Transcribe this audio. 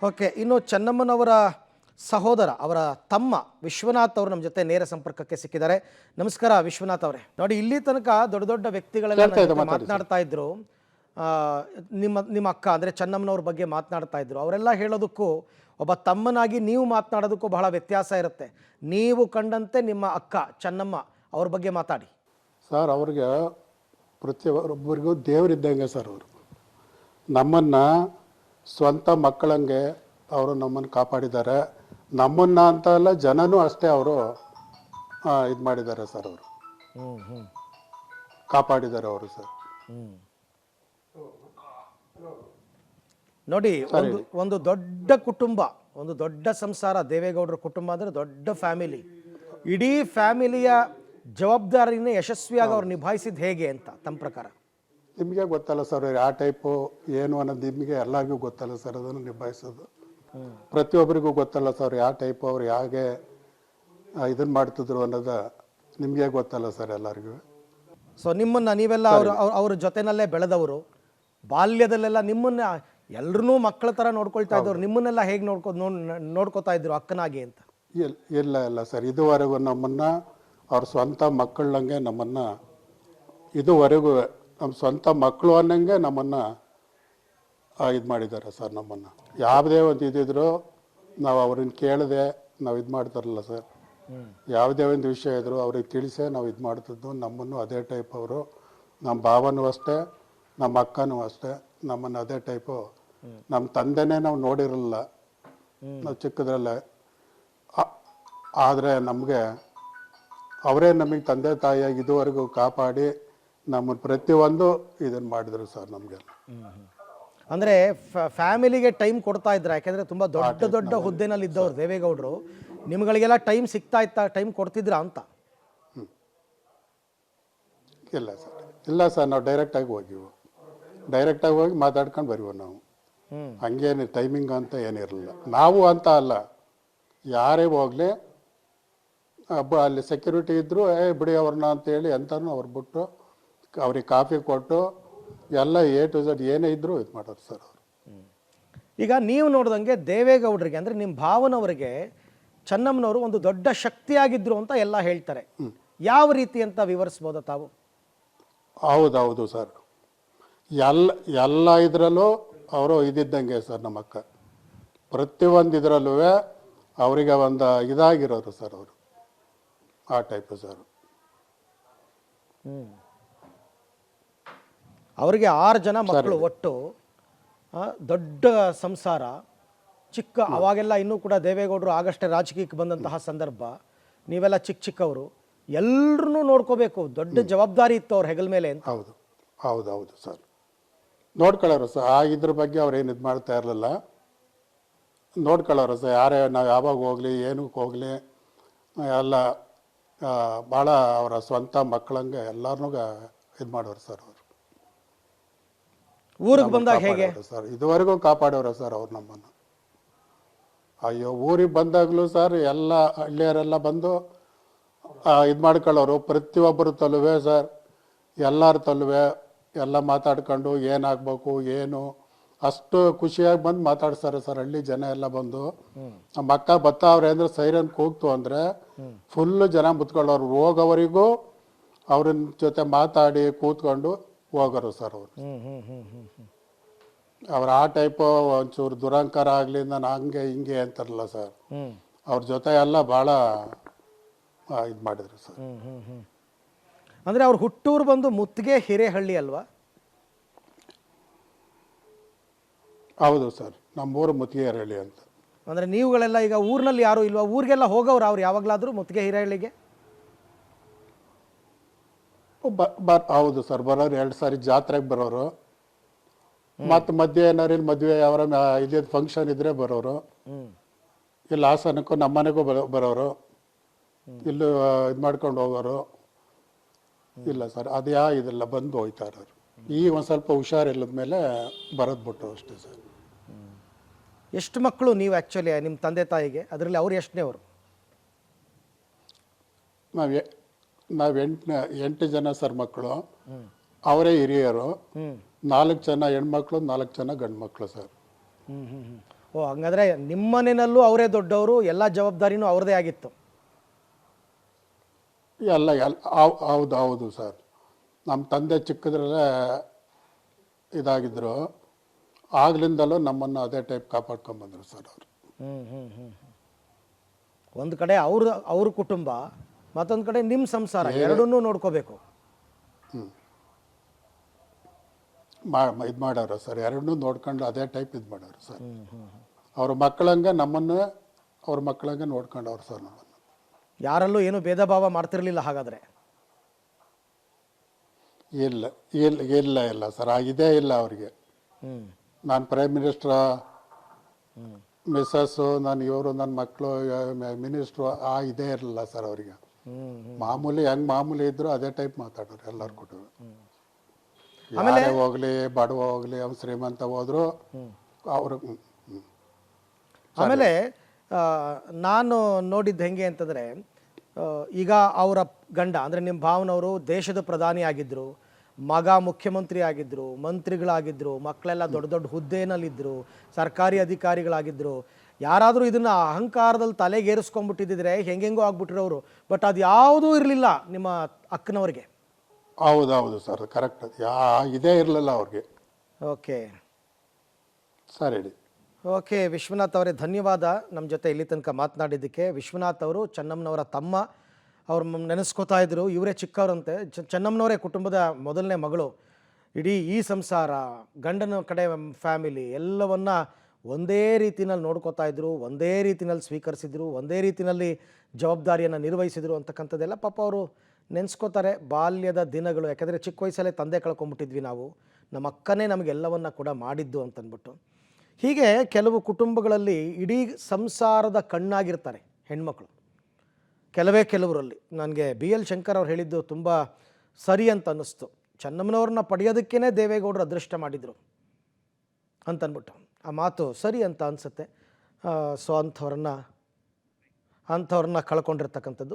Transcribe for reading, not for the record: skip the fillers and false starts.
Okay, ಇನ್ನು ಚೆನ್ನಮ್ಮನವರ ಸಹೋದರ ಅವರ ತಮ್ಮ ವಿಶ್ವನಾಥ್ ಅವರು ನಮ್ಮ ಜೊತೆ ನೇರ ಸಂಪರ್ಕಕ್ಕೆ ಸಿಕ್ಕಿದ್ದಾರೆ. ನಮಸ್ಕಾರ ವಿಶ್ವನಾಥ್ ಅವರೇ. ನೋಡಿ, ಇಲ್ಲಿ ತನಕ ದೊಡ್ಡ ದೊಡ್ಡ ವ್ಯಕ್ತಿಗಳೆಲ್ಲ ಮಾತನಾಡ್ತಾ ಇದ್ರು. ನಿಮ್ಮ ಅಕ್ಕ ಅಂದರೆ ಚೆನ್ನಮ್ಮನವ್ರ ಬಗ್ಗೆ ಮಾತನಾಡ್ತಾ ಇದ್ರು. ಅವರೆಲ್ಲ ಹೇಳೋದಕ್ಕೂ ಒಬ್ಬ ತಮ್ಮನಾಗಿ ನೀವು ಮಾತನಾಡೋದಕ್ಕೂ ಬಹಳ ವ್ಯತ್ಯಾಸ ಇರುತ್ತೆ. ನೀವು ಕಂಡಂತೆ ನಿಮ್ಮ ಅಕ್ಕ ಚೆನ್ನಮ್ಮ ಅವ್ರ ಬಗ್ಗೆ ಮಾತಾಡಿ ಸರ್. ಅವ್ರಿಗೆ ಪ್ರತಿಯೊಬ್ಬರಿಗೂ ದೇವರಿದ್ದಂಗೆ ಸರ್. ಅವರು ನಮ್ಮನ್ನು ಸ್ವಂತ ಮಕ್ಕಳಂಗೆ ಅವರು ನಮ್ಮನ್ನು ಕಾಪಾಡಿದ್ದಾರೆ. ನಮ್ಮನ್ನು ಅಂತ ಅಲ್ಲ, ಜನನೂ ಅಷ್ಟೇ ಅವರು ಇದು ಮಾಡಿದ್ದಾರೆ ಸರ್. ಅವರು ಕಾಪಾಡಿದ್ದಾರೆ ಅವರು ಸರ್. ನೋಡಿ, ಒಂದು ದೊಡ್ಡ ಕುಟುಂಬ, ಒಂದು ದೊಡ್ಡ ಸಂಸಾರ. ದೇವೇಗೌಡರ ಕುಟುಂಬ ಅಂದರೆ ದೊಡ್ಡ ಫ್ಯಾಮಿಲಿ. ಇಡೀ ಫ್ಯಾಮಿಲಿಯ ಜವಾಬ್ದಾರಿನ ಯಶಸ್ವಿಯಾಗಿ ಅವ್ರು ನಿಭಾಯಿಸಿದ್ದು ಹೇಗೆ ಅಂತ ತಮ್ಮ ಪ್ರಕಾರ? ನಿಮಗೆ ಗೊತ್ತಲ್ಲ ಸರ್, ಯಾವ ಟೈಪು ಏನು ಅನ್ನೋದು ನಿಮಗೆ ಎಲ್ಲರಿಗೂ ಗೊತ್ತಲ್ಲ ಸರ್. ಅದನ್ನು ನಿಭಾಯಿಸೋದು ಪ್ರತಿಯೊಬ್ಬರಿಗೂ ಗೊತ್ತಲ್ಲ ಸರ್. ಯಾವ ಟೈಪು ಅವ್ರು ಹೇಗೆ ಇದನ್ನು ಮಾಡ್ತಿದ್ರು ಅನ್ನೋದು ನಿಮಗೆ ಗೊತ್ತಲ್ಲ ಸರ್ ಎಲ್ಲರಿಗೂ. ಸೊ ನಿಮ್ಮನ್ನು ನೀವೆಲ್ಲ ಅವ್ರ ಜೊತೆನಲ್ಲೇ ಬೆಳೆದವರು, ಬಾಲ್ಯದಲ್ಲೆಲ್ಲ ನಿಮ್ಮನ್ನ ಎಲ್ಲರೂ ಮಕ್ಕಳ ಥರ ನೋಡ್ಕೊಳ್ತಾ ಇದ್ದವ್ರು. ನಿಮ್ಮನ್ನೆಲ್ಲ ಹೇಗೆ ನೋಡ್ಕೋತಾ ಇದ್ರು ಅಕ್ಕನಾಗಿ ಅಂತ? ಇಲ್ಲ ಸರ್, ಇದುವರೆಗೂ ನಮ್ಮನ್ನು ಅವ್ರ ಸ್ವಂತ ಮಕ್ಕಳಂಗೆ ನಮ್ಮನ್ನು ಇದುವರೆಗೂ ನಮ್ಮ ಸ್ವಂತ ಮಕ್ಕಳು ಅನ್ನಂಗೆ ನಮ್ಮನ್ನು ಇದು ಮಾಡಿದ್ದಾರೆ ಸರ್. ನಮ್ಮನ್ನು ಯಾವುದೇ ಒಂದು ಇದ್ದಿದ್ರು ನಾವು ಅವ್ರನ್ನ ಕೇಳದೆ ನಾವು ಇದು ಮಾಡ್ತಾರಲ್ಲ ಸರ್. ಯಾವುದೇ ಒಂದು ವಿಷಯ ಇದ್ರು ಅವ್ರಿಗೆ ತಿಳಿಸೇ ನಾವು ಇದು ಮಾಡ್ತಿದ್ದು. ನಮ್ಮನ್ನು ಅದೇ ಟೈಪ್ ಅವರು, ನಮ್ಮ ಭಾವನೂ ಅಷ್ಟೇ, ನಮ್ಮ ಅಕ್ಕನೂ ಅಷ್ಟೇ, ನಮ್ಮನ್ನು ಅದೇ ಟೈಪು. ನಮ್ಮ ತಂದೆನೇ ನಾವು ನೋಡಿರಲಿಲ್ಲ ನಾವು ಚಿಕ್ಕದ್ರಲ್ಲೇ. ಆದರೆ ನಮಗೆ ಅವರೇ ನಮಗೆ ತಂದೆ ತಾಯಿಯಾಗಿ ಇದುವರೆಗೂ ಕಾಪಾಡಿ ನಮ್ಮನ್ನು ಪ್ರತಿಯೊಂದು ಇದನ್ನು ಮಾಡಿದ್ರು ಸರ್ ನಮಗೆಲ್ಲ. ಅಂದರೆ ಫ್ಯಾಮಿಲಿಗೆ ಟೈಮ್ ಕೊಡ್ತಾ ಇದ್ರ? ಯಾಕೆಂದರೆ ತುಂಬ ದೊಡ್ಡ ಹುದ್ದೆನಲ್ಲಿ ಇದ್ದವ್ರು ದೇವೇಗೌಡರು. ನಿಮ್ಗಳಿಗೆಲ್ಲ ಟೈಮ್ ಸಿಗ್ತಾ ಇತ್ತಾ? ಟೈಮ್ ಕೊಡ್ತಿದ್ರಾ ಅಂತ? ಇಲ್ಲ ಸರ್, ನಾವು ಡೈರೆಕ್ಟಾಗಿ ಹೋಗಿ ಮಾತಾಡ್ಕೊಂಡು ಬರೀವ ನಾವು. ಹಂಗೇನು ಟೈಮಿಂಗ್ ಅಂತ ಏನಿರಲಿಲ್ಲ. ನಾವು ಅಂತ ಅಲ್ಲ, ಯಾರೇ ಹೋಗಲಿ ಅಲ್ಲಿ ಸೆಕ್ಯೂರಿಟಿ ಇದ್ದರು, ಬಿಡಿ ಅವ್ರನ್ನ ಅಂತೇಳಿ ಎಂತನೂ ಅವ್ರು ಬಿಟ್ಟು ಅವ್ರಿಗೆ ಕಾಫಿ ಕೊಟ್ಟು ಎಲ್ಲ A to Z ಏನೇ ಇದ್ದರೂ ಇದು ಮಾಡೋರು ಸರ್ ಅವರು. ಈಗ ನೀವು ನೋಡ್ದಂಗೆ ದೇವೇಗೌಡರಿಗೆ ಅಂದರೆ ನಿಮ್ಮ ಭಾವನವರಿಗೆ ಚೆನ್ನಮ್ಮನವರು ಒಂದು ದೊಡ್ಡ ಶಕ್ತಿಯಾಗಿದ್ದರು ಅಂತ ಎಲ್ಲ ಹೇಳ್ತಾರೆ. ಯಾವ ರೀತಿ ಅಂತ ವಿವರಿಸ್ಬೋದಾ ತಾವು? ಹೌದು ಸರ್, ಎಲ್ಲ ಇದರಲ್ಲೂ ಅವರು ಇದ್ದಿದ್ದಂಗೆ ಸರ್. ನಮ್ಮ ಅಕ್ಕ ಪ್ರತಿಯೊಂದು ಇದರಲ್ಲೂ ಅವರಿಗೆ ಒಂದು ಇದಾಗಿರೋರು ಸರ್ ಅವರು, ಆ ಟೈಪು ಸರ್. ಅವರಿಗೆ 6 ಜನ ಮಕ್ಕಳು ಒಟ್ಟು, ದೊಡ್ಡ ಸಂಸಾರ, ಚಿಕ್ಕ. ಅವಾಗೆಲ್ಲ ಇನ್ನೂ ಕೂಡ ದೇವೇಗೌಡರು ಆಗಷ್ಟೇ ರಾಜಕೀಯಕ್ಕೆ ಬಂದಂತಹ ಸಂದರ್ಭ. ನೀವೆಲ್ಲ ಚಿಕ್ಕವರು, ಎಲ್ಲರೂ ನೋಡ್ಕೋಬೇಕು, ದೊಡ್ಡ ಜವಾಬ್ದಾರಿ ಇತ್ತು ಅವ್ರ ಹೆಗಲ ಮೇಲೆ ಅಂತ. ಹೌದು ಸರ್, ನೋಡ್ಕೊಳ್ಳೋರು ಸರ್. ಇದ್ರ ಬಗ್ಗೆ ಅವ್ರು ಏನು ಇದು ಮಾಡ್ತಾ ಇರಲಿಲ್ಲ, ನೋಡ್ಕೊಳ್ಳೋರು ಸರ್. ಯಾರೇ ನಾವು ಯಾವಾಗ ಹೋಗಲಿ ಏನಕ್ಕೆ ಹೋಗಲಿ ಎಲ್ಲ ಭಾಳ ಅವರ ಸ್ವಂತ ಮಕ್ಕಳಂಗೆ ಎಲ್ಲರನ್ನೂ ಇದು ಮಾಡೋರು ಸರ್ ಅವರು. ಊರಿಗೆ ಬಂದಾಗ ಹೇಗೆ ಸರ್ ಇದುವರೆಗೂ ಕಾಪಾಡೋರು ಸರ್ ಅವ್ರು ನಮ್ಮನ್ನು. ಅಯ್ಯೋ, ಊರಿಗೆ ಬಂದಾಗಲೂ ಸರ್ ಎಲ್ಲ ಹಳ್ಳಿಯರೆಲ್ಲ ಬಂದು ಇದು ಮಾಡ್ಕೊಳ್ಳೋರು. ಪ್ರತಿಯೊಬ್ಬರು ತಲುವೆ ಸರ್, ಎಲ್ಲರ ತಲುವೆ ಎಲ್ಲ ಮಾತಾಡ್ಕೊಂಡು ಏನಾಗಬೇಕು ಏನು ಅಷ್ಟು ಖುಷಿಯಾಗಿ ಬಂದು ಮಾತಾಡ್ತಾರೆ ಸರ್. ಹಳ್ಳಿ ಜನ ಎಲ್ಲ ಬಂದು ನಮ್ಮ ಅಕ್ಕ ಬತ್ತಾವ್ರೆ ಅಂದರೆ ಸೈರನ್ ಕೂಗ್ತು ಅಂದರೆ ಫುಲ್ಲು ಜನ ಮುತ್ಕೊಳ್ಳೋರು. ಹೋಗೋವರಿಗೂ ಅವ್ರನ್ನ ಜೊತೆ ಮಾತಾಡಿ ಕೂತ್ಕೊಂಡು ಹೋಗೋರು ಸರ್ ಅವರು. ಅವ್ರು ಆ ಟೈಪು ಒಂಚೂರು ದುರಂಕಾರ ಆಗಲಿ, ನಾನು ಹಂಗೆ ಹಿಂಗೆ ಅಂತಾರಲ್ಲ ಸರ್, ಅವ್ರ ಜೊತೆ ಎಲ್ಲ ಭಾಳ ಇದು ಮಾಡಿದ್ರು ಸರ್. ಅಂದರೆ ಅವ್ರು ಹುಟ್ಟೂರು ಬಂದು ಮುತ್ತಿಗೆ ಹಿರೇಹಳ್ಳಿ ಅಲ್ವಾ? ಹೌದು ಸರ್, ನಮ್ಮೂರು ಮುತ್ತಿಗೆ ಹಿರೇಹಳ್ಳಿ ಅಂತ. ಅಂದರೆ ನೀವುಗಳೆಲ್ಲ ಈಗ ಊರಿನಲ್ಲಿ ಯಾರು ಇಲ್ವಾ? ಊರಿಗೆಲ್ಲ ಹೋಗೋರು ಅವ್ರು ಯಾವಾಗಲಾದರೂ ಮುತ್ತಿಗೆ ಹಿರೇಹಳ್ಳಿಗೆ? ಹೌದು ಸರ್, ಬರೋರು 2 ಸಾರಿ ಜಾತ್ರೆಗೆ ಬರೋರು. ಮತ್ತು ಮಧ್ಯೆ ಏನಾರು ಇಲ್ಲಿ ಮದುವೆ ಅವರ ಇಲ್ಲಿದ್ದು ಫಂಕ್ಷನ್ ಇದ್ರೆ ಬರೋರು. ಇಲ್ಲಿ ಹಾಸನಕ್ಕೂ ನಮ್ಮನೆಗೂ ಬರೋರು, ಇಲ್ಲೂ ಇದು ಮಾಡ್ಕೊಂಡು ಹೋಗೋರು. ಇಲ್ಲ ಸರ್, ಅದು ಇದೆಲ್ಲ ಬಂದು ಹೋಯ್ತಾ ಇರೋರು. ಈಗ ಒಂದು ಸ್ವಲ್ಪ ಹುಷಾರಿಲ್ಲದ ಮೇಲೆ ಬರೋದು ಬಿಟ್ಟು ಅಷ್ಟೇ ಸರ್. ಎಷ್ಟು ಮಕ್ಕಳು ನೀವು ಆ್ಯಕ್ಚುಲಿ ನಿಮ್ಮ ತಂದೆ ತಾಯಿಗೆ? ಅದರಲ್ಲಿ ಅವ್ರು ಎಷ್ಟನೇವರು? ನಾವು 8 ಜನ ಸರ್ ಮಕ್ಕಳು. ಅವರೇ ಹಿರಿಯರು. 4 ಜನ ಹೆಣ್ಮಕ್ಳು, 4 ಜನ ಗಂಡು ಮಕ್ಕಳು ಸರ್. ಓ ಹಂಗಾದ್ರೆ ನಿಮ್ಮ ಮನೆಯಲ್ಲೂ ಅವರೇ ದೊಡ್ಡವರು, ಎಲ್ಲ ಜವಾಬ್ದಾರಿನೂ ಅವ್ರದ್ದೇ ಆಗಿತ್ತು. ಎಲ್ಲ ಹೌದು ಹೌದು ಸರ್. ನಮ್ಮ ತಂದೆ ಚಿಕ್ಕದ್ರಲ್ಲೇ ಇದಾಗಿದ್ದರು, ಆಗ್ಲಿಂದಲೂ ನಮ್ಮನ್ನು ಅದೇ ಟೈಪ್ ಕಾಪಾಡ್ಕೊಂಬಂದರು ಸರ್ ಅವರು. ಒಂದು ಕಡೆ ಅವ್ರ ಕುಟುಂಬ, ಮತ್ತೊಂದು ಕಡೆ ನಿಮ್ಮ ಸಂಸಾರ, ಎರಡನ್ನೂ ನೋಡ್ಕೋಬೇಕು. ಇದು ಮಾಡೋರು ಸರ್, ಎರಡನ್ನೂ ನೋಡ್ಕೊಂಡು ಅದೇ ಟೈಪ್ ಇದು ಮಾಡೋರು ಸರ್. ಅವ್ರ ಮಕ್ಕಳಂಗೆ ನಮ್ಮನ್ನು ಅವ್ರ ಮಕ್ಕಳಂಗೆ ನೋಡ್ಕೊಂಡವ್ರು ಸರ್ ನಮ್ಮನ್ನು. ಯಾರಲ್ಲೂ ಏನು ಭೇದ ಭಾವ ಮಾಡ್ತಿರ್ಲಿಲ್ಲ ಹಾಗಾದ್ರೆ? ಇಲ್ಲ ಇಲ್ಲ ಇಲ್ಲ ಇಲ್ಲ ಸರ್, ಇದೇ ಇಲ್ಲ ಅವ್ರಿಗೆ. ನಾನು ಪ್ರೈಮ್ ಮಿನಿಸ್ಟ್ರ, ಮಿಸ್ಸಸ್ಸು, ನಾನು ಇವರು, ನನ್ನ ಮಕ್ಕಳು, ಮಿನಿಸ್ಟ್ರು, ಇದೇ ಇರಲಿಲ್ಲ ಸರ್ ಅವರಿಗೆ. ಮಾಮೂಲಿ ಹೆಂಗೆ ಮಾಮೂಲಿ ಇದ್ರು ಅದೇ ಟೈಪ್ ಮಾತಾಡೋರು ಎಲ್ಲರ ಕೊಟ್ಟು. ಯಾರೇ ಹೋಗ್ಲಿ, ಬಡವ ಹೋಗ್ಲಿ, ಅವ್ನು ಶ್ರೀಮಂತ ಹೋದ್ರು ಅವರು. ಆಮೇಲೆ ನಾನು ನೋಡಿದ್ದು ಹೆಂಗೆ ಅಂತಂದರೆ, ಈಗ ಅವರ ಗಂಡ ಅಂದರೆ ನಿಮ್ಮ ಭಾವನವರು ದೇಶದ ಪ್ರಧಾನಿ ಆಗಿದ್ದರು, ಮಗ ಮುಖ್ಯಮಂತ್ರಿ ಆಗಿದ್ದರು, ಮಂತ್ರಿಗಳಾಗಿದ್ದರು, ಮಕ್ಕಳೆಲ್ಲ ದೊಡ್ಡ ದೊಡ್ಡ ಹುದ್ದೆನಲ್ಲಿದ್ದರು, ಸರ್ಕಾರಿ ಅಧಿಕಾರಿಗಳಾಗಿದ್ದರು. ಯಾರಾದರೂ ಇದನ್ನು ಅಹಂಕಾರದಲ್ಲಿ ತಲೆಗೇರಿಸ್ಕೊಂಡ್ಬಿಟ್ಟಿದ್ದರೆ ಹೆಂಗೆಂಗೋ ಆಗ್ಬಿಟ್ಟಿರೋರು. ಬಟ್ ಅದು ಯಾವುದೂ ಇರಲಿಲ್ಲ ನಿಮ್ಮ ಅಕ್ಕನವ್ರಿಗೆ. ಹೌದೌದು ಸರ್, ಕರೆಕ್ಟ್. ಇದೇ ಇರಲಿಲ್ಲ ಅವ್ರಿಗೆ. ಓಕೆ ಸರ್ ಹೇಳಿ. ಓಕೆ ವಿಶ್ವನಾಥ್ ಅವರೇ, ಧನ್ಯವಾದ ನಮ್ಮ ಜೊತೆ ಇಲ್ಲಿ ತನಕ ಮಾತನಾಡಿದ್ದಕ್ಕೆ. ವಿಶ್ವನಾಥ್ ಅವರು ಚೆನ್ನಮ್ಮನವರ ತಮ್ಮ, ಅವ್ರು ನೆನೆಸ್ಕೋತಾ ಇದ್ರು, ಇವರೇ ಚಿಕ್ಕವರಂತೆ. ಚೆನ್ನಮ್ಮನವರೇ ಕುಟುಂಬದ ಮೊದಲನೇ ಮಗಳು. ಇಡೀ ಈ ಸಂಸಾರ, ಗಂಡನ ಕಡೆ ಫ್ಯಾಮಿಲಿ ಎಲ್ಲವನ್ನ ಒಂದೇ ರೀತಿಯಲ್ಲಿ ನೋಡ್ಕೋತಾ ಇದ್ರು, ಒಂದೇ ರೀತಿಯಲ್ಲಿ ಸ್ವೀಕರಿಸಿದ್ರು, ಒಂದೇ ರೀತಿಯಲ್ಲಿ ಜವಾಬ್ದಾರಿಯನ್ನು ನಿರ್ವಹಿಸಿದ್ರು ಅಂತಕ್ಕಂಥದ್ದೆಲ್ಲ ಪಾಪ ಅವರು ನೆನೆಸ್ಕೋತಾರೆ. ಬಾಲ್ಯದ ದಿನಗಳು, ಯಾಕಂದರೆ ಚಿಕ್ಕ ವಯಸ್ಸಲ್ಲೇ ತಂದೆ ಕಳ್ಕೊಂಬಿಟ್ಟಿದ್ವಿ ನಾವು, ನಮ್ಮ ಅಕ್ಕನೇ ನಮಗೆಲ್ಲವನ್ನ ಕೂಡ ಮಾಡಿದ್ದು ಅಂತಂದ್ಬಿಟ್ಟು. ಹೀಗೆ ಕೆಲವು ಕುಟುಂಬಗಳಲ್ಲಿ ಇಡೀ ಸಂಸಾರದ ಕಣ್ಣಾಗಿರ್ತಾರೆ ಹೆಣ್ಮಕ್ಳು. ಕೆಲವರಲ್ಲಿ ನನಗೆ BL ಶಂಕರ್ ಅವ್ರು ಹೇಳಿದ್ದು ತುಂಬ ಸರಿ ಅಂತ ಅನ್ನಿಸ್ತು. ಚೆನ್ನಮ್ಮನವ್ರನ್ನ ಪಡೆಯೋದಕ್ಕೇ ದೇವೇಗೌಡರು ಅದೃಷ್ಟ ಮಾಡಿದರು ಅಂತನ್ಬಿಟ್ಟು. ಆ ಮಾತು ಸರಿ ಅಂತ ಅನಿಸುತ್ತೆ. ಸೊ ಅಂಥವ್ರನ್ನ ಕಳ್ಕೊಂಡಿರ್ತಕ್ಕಂಥದ್ದು